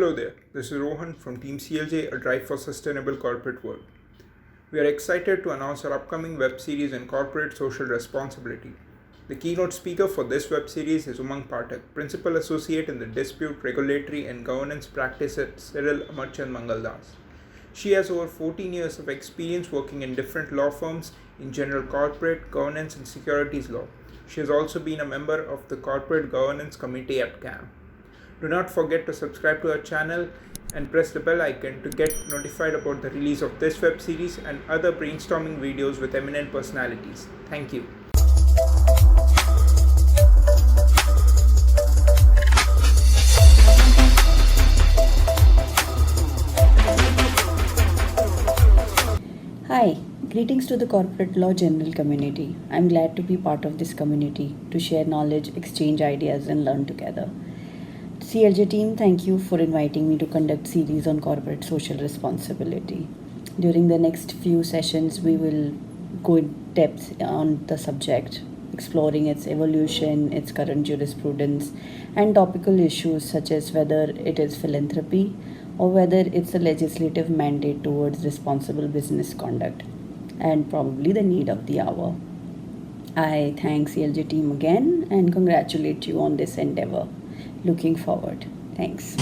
Hello there, this is Rohan from Team CLJ, a drive for sustainable corporate world. We are excited to announce our upcoming web series on corporate social responsibility. The keynote speaker for this web series is Umang Pathak, Principal Associate in the Dispute, Regulatory and Governance Practice at Cyril Amarchand Mangaldas. She has over 14 years of experience working in different law firms in general corporate, governance and securities law. She has also been a member of the Corporate Governance Committee at CAM. Do not forget to subscribe to our channel and press the bell icon to get notified about the release of this web series and other brainstorming videos with eminent personalities. Thank you. Hi, greetings to the corporate law general community. I'm glad to be part of this community to share knowledge, exchange ideas, and learn together. CLJ team, thank you for inviting me to conduct series on corporate social responsibility. During the next few sessions, we will go in depth on the subject, exploring its evolution, its current jurisprudence, and topical issues such as whether it is philanthropy or whether it's a legislative mandate towards responsible business conduct, and probably the need of the hour. I thank CLJ team again and congratulate you on this endeavor. Looking forward. Thanks.